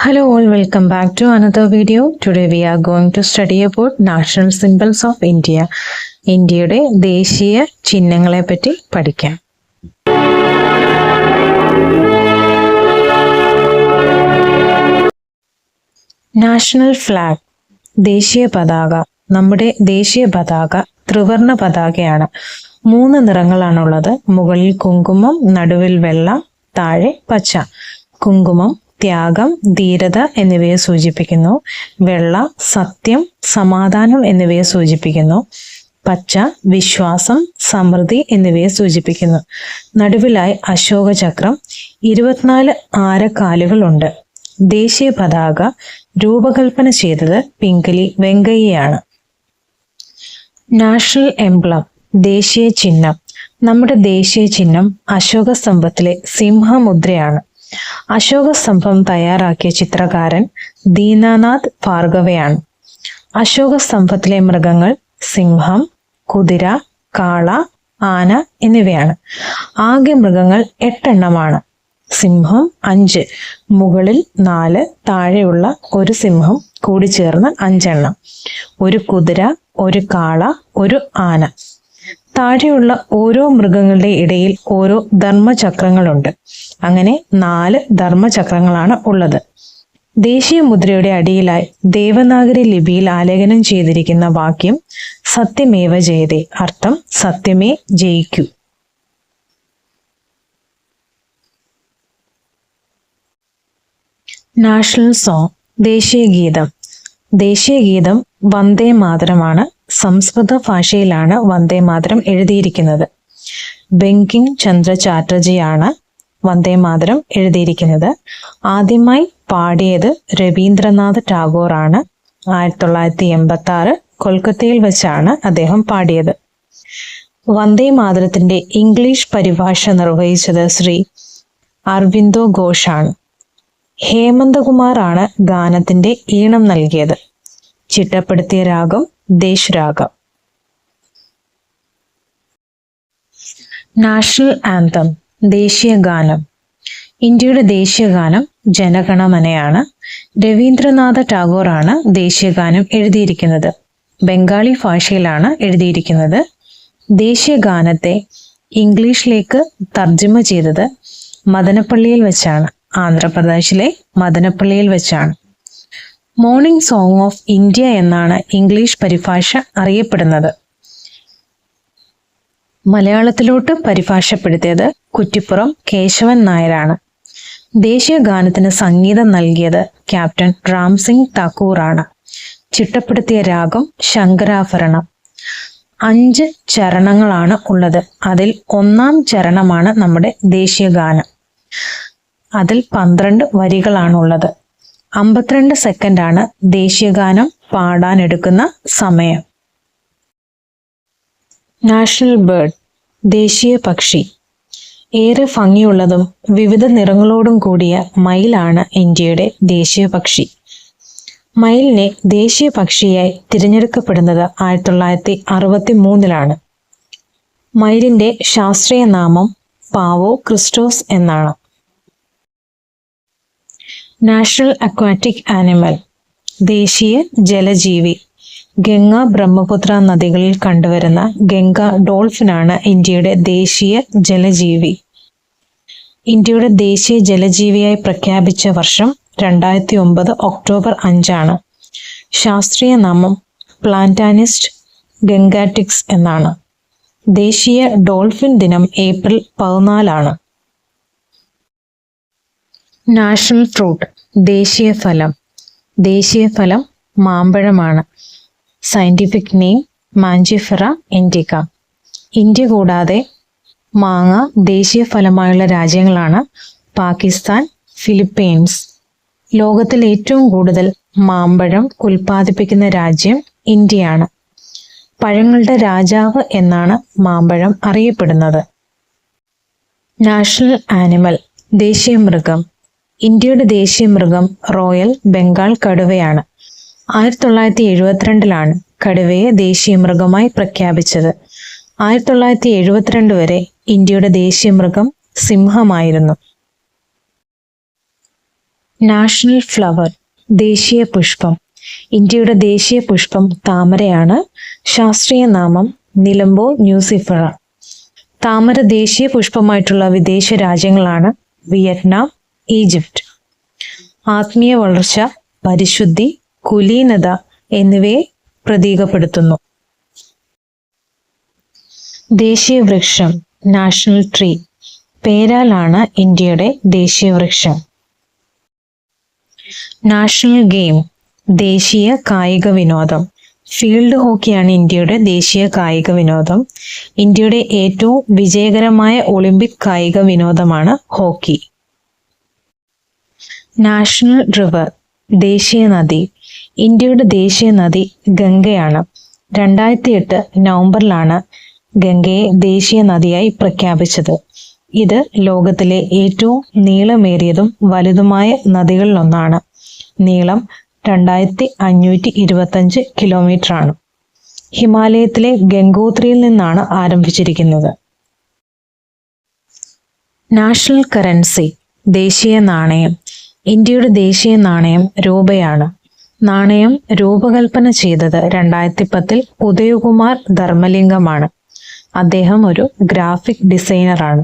Hello all, welcome back to another video. Today we are going to study about national symbols of India. ഇന്ത്യയുടെ ദേശീയ ചിഹ്നങ്ങളെ പറ്റി പഠിക്കാം. National flag, ദേശീയ പതാക. നമ്മുടെ ദേശീയ പതാക ത്രിവർണ പതാകയാണ്. 3 നിറങ്ങളാണുള്ളത്. മുകളിൽ കുങ്കുമം, നടുവിൽ വെള്ള, താഴെ പച്ച. കുങ്കുമം ത്യാഗം, ധീരത എന്നിവയെ സൂചിപ്പിക്കുന്നു. വെള്ള സത്യം, സമാധാനം എന്നിവയെ സൂചിപ്പിക്കുന്നു. പച്ച വിശ്വാസം, സമൃദ്ധി എന്നിവയെ സൂചിപ്പിക്കുന്നു. നടുവിലായി അശോക ചക്രം. 24 ആരക്കാലുകളുണ്ട്. ദേശീയ പതാക രൂപകൽപ്പന ചെയ്തത് പിംഗലി വെങ്കയ്യയാണ്. നാഷണൽ എംബ്ലം, ദേശീയ ചിഹ്നം. നമ്മുടെ ദേശീയ ചിഹ്നം അശോക സ്തംഭത്തിലെ സിംഹമുദ്രയാണ്. അശോക സ്തംഭം തയ്യാറാക്കിയ ചിത്രകാരൻ ദീനാനാഥ് ഭാർഗവയാണ്. അശോക സ്തംഭത്തിലെ മൃഗങ്ങൾ സിംഹം, കുതിര, കാള, ആന എന്നിവയാണ്. ആകെ മൃഗങ്ങൾ 8 എണ്ണമാണ്. സിംഹം 5, മുകളിൽ 4, താഴെയുള്ള ഒരു സിംഹം കൂടി ചേർന്ന് 5 എണ്ണം. ഒരു കുതിര, ഒരു കാള, ഒരു ആന. താഴെയുള്ള ഓരോ മൃഗങ്ങളുടെ ഇടയിൽ ഓരോ ധർമ്മചക്രങ്ങളുണ്ട്. അങ്ങനെ 4 ധർമ്മചക്രങ്ങളാണ് ഉള്ളത്. ദേശീയ മുദ്രയുടെ അടിയിലായി ദേവനാഗരി ലിപിയിൽ ആലേഖനം ചെയ്തിരിക്കുന്ന വാക്യം സത്യമേവ ജയതേ, അർത്ഥം സത്യമേ ജയിക്കൂ. നാഷണൽ സോങ്, ദേശീയ ഗീതം. ദേശീയ ഗീതം വന്ദേ മാതരമാണ്. സംസ്കൃത ഭാഷയിലാണ് വന്ദേ മാതരം എഴുതിയിരിക്കുന്നത്. ബങ്കിം ചന്ദ്ര ചാറ്റർജിയാണ് വന്ദേ മാതരം എഴുതിയിരിക്കുന്നത്. ആദ്യമായി പാടിയത് രവീന്ദ്രനാഥ് ടാഗോർ ആണ്. 1986 കൊൽക്കത്തയിൽ വെച്ചാണ് അദ്ദേഹം പാടിയത്. വന്ദേ മാതരത്തിന്റെ ഇംഗ്ലീഷ് പരിഭാഷ നിർവഹിച്ചത് ശ്രീ അരവിന്ദോ ഘോഷാണ്. ഹേമന്തകുമാർ ആണ് ഗാനത്തിന്റെ ഈണം നൽകിയത്. ചിട്ടപ്പെടുത്തിയ രാഗം ദേശരാഗം. നാഷണൽ ആന്തം, ദേശീയ ഗാനം. ഇന്ത്യയുടെ ദേശീയ ഗാനം ജനഗണമനയാണ്. രവീന്ദ്രനാഥ ടാഗോർ ആണ് ദേശീയ ഗാനം എഴുതിയിരിക്കുന്നത്. ബംഗാളി ഭാഷയിലാണ് എഴുതിയിരിക്കുന്നത്. ദേശീയ ഗാനത്തെ ഇംഗ്ലീഷിലേക്ക് തർജ്ജമ ചെയ്തത് മദനപ്പള്ളിയിൽ വെച്ചാണ്. ആന്ധ്രാപ്രദേശിലെ മദനപ്പള്ളിയിൽ വെച്ചാണ്. മോർണിംഗ് സോങ് ഓഫ് ഇന്ത്യ എന്നാണ് ഇംഗ്ലീഷ് പരിഭാഷ അറിയപ്പെടുന്നത്. മലയാളത്തിലോട്ട് പരിഭാഷപ്പെടുത്തിയത് കുറ്റിപ്പുറം കേശവൻ നായരാണ്. ദേശീയ ഗാനത്തിന് സംഗീതം നൽകിയത് ക്യാപ്റ്റൻ രാംസിംഗ് താക്കൂറാണ്. ചിട്ടപ്പെടുത്തിയ രാഗം ശങ്കരാഭരണം. 5 ചരണങ്ങളാണ് ഉള്ളത്. അതിൽ 1-ാം ചരണമാണ് നമ്മുടെ ദേശീയ ഗാനം. അതിൽ 12 വരികളാണുള്ളത്. 52 സെക്കൻഡാണ് ദേശീയഗാനം പാടാനെടുക്കുന്ന സമയം. നാഷണൽ ബേർഡ്, ദേശീയ പക്ഷി. ഏറെ ഭംഗിയുള്ളതും വിവിധ നിറങ്ങളോടും കൂടിയ മയിലാണ് ഇന്ത്യയുടെ ദേശീയ പക്ഷി. മയിലിനെ ദേശീയ പക്ഷിയായി തിരഞ്ഞെടുക്കപ്പെടുന്നത് 1963 മയിലിന്റെ ശാസ്ത്രീയ നാമം പാവോ ക്രിസ്റ്റോസ് എന്നാണ്. നാഷണൽ അക്വാറ്റിക് ആനിമൽ, ദേശീയ ജലജീവി. ഗംഗ, ബ്രഹ്മപുത്ര നദികളിൽ കണ്ടുവരുന്ന ഗംഗ ഡോൾഫിനാണ് ഇന്ത്യയുടെ ദേശീയ ജലജീവി. ഇന്ത്യയുടെ ദേശീയ ജലജീവിയായി പ്രഖ്യാപിച്ച വർഷം 2009 ഒക്ടോബർ 5. ശാസ്ത്രീയ നാമം പ്ലാന്റാനിസ്റ്റ് ഗംഗാറ്റിക്സ് എന്നാണ്. ദേശീയ ഡോൾഫിൻ ദിനം ഏപ്രിൽ 14. നാഷണൽ ഫ്രൂട്ട്, ദേശീയ ഫലം. ദേശീയ ഫലം മാമ്പഴമാണ്. Scientific name Mangifera Indica. India കൂടാതെ മാങ്ങ ദേശീയ ഫലമായുള്ള രാജ്യങ്ങളാണ് പാകിസ്ഥാൻ, ഫിലിപ്പീൻസ്. ലോകത്തിൽ ഏറ്റവും കൂടുതൽ മാമ്പഴം ഉൽപ്പാദിപ്പിക്കുന്ന രാജ്യം ഇന്ത്യയാണ്. പഴങ്ങളുടെ രാജാവ് എന്നാണ് മാമ്പഴം അറിയപ്പെടുന്നത്. നാഷണൽ ആനിമൽ, ദേശീയ മൃഗം. ഇന്ത്യയുടെ ദേശീയ മൃഗം റോയൽ ബംഗാൾ കടുവയാണ്. 1972 കടുവയെ ദേശീയ മൃഗമായി പ്രഖ്യാപിച്ചത്. 1972 വരെ ഇന്ത്യയുടെ ദേശീയ മൃഗം സിംഹമായിരുന്നു. നാഷണൽ ഫ്ലവർ, ദേശീയ പുഷ്പം. ഇന്ത്യയുടെ ദേശീയ പുഷ്പം താമരയാണ്. ശാസ്ത്രീയ നാമം നിലംബോ ന്യൂസിഫറ. താമര ദേശീയ പുഷ്പമായിട്ടുള്ള വിദേശ രാജ്യങ്ങളാണ് വിയറ്റ്നാം, ഈജിപ്റ്റ്. ആത്മീയ വളർച്ച, പരിശുദ്ധി, കുലീനത എന്നിവയെ പ്രതീകപ്പെടുത്തുന്നു. ദേശീയ വൃക്ഷം, നാഷണൽ ട്രീ. പേരാലാണ് ഇന്ത്യയുടെ ദേശീയ വൃക്ഷം. നാഷണൽ ഗെയിം, ദേശീയ കായിക വിനോദം. ഫീൽഡ് ഹോക്കിയാണ് ഇന്ത്യയുടെ ദേശീയ കായിക വിനോദം. ഇന്ത്യയുടെ ഏറ്റവും വിജയകരമായ ഒളിമ്പിക് കായിക വിനോദമാണ് ഹോക്കി. നാഷണൽ റിവർ, ദേശീയ നദി. ഇന്ത്യയുടെ ദേശീയ നദി ഗംഗയാണ്. 2008 നവംബറിലാണ് ഗംഗയെ ദേശീയ നദിയായി പ്രഖ്യാപിച്ചത്. ഇത് ലോകത്തിലെ ഏറ്റവും നീളമേറിയതും വലുതുമായ നദികളിലൊന്നാണ്. നീളം 2525 കിലോമീറ്റർ ആണ്. ഹിമാലയത്തിലെ ഗംഗോത്രിയിൽ നിന്നാണ് ആരംഭിച്ചിരിക്കുന്നത്. നാഷണൽ കറൻസി, ദേശീയ നാണയം. ഇന്ത്യയുടെ ദേശീയ നാണയം രൂപയാണ്. നാണയം രൂപകൽപ്പന ചെയ്തത് 2010 ഉദയകുമാർ ധർമ്മലിംഗമാണ്. അദ്ദേഹം ഒരു ഗ്രാഫിക് ഡിസൈനറാണ്.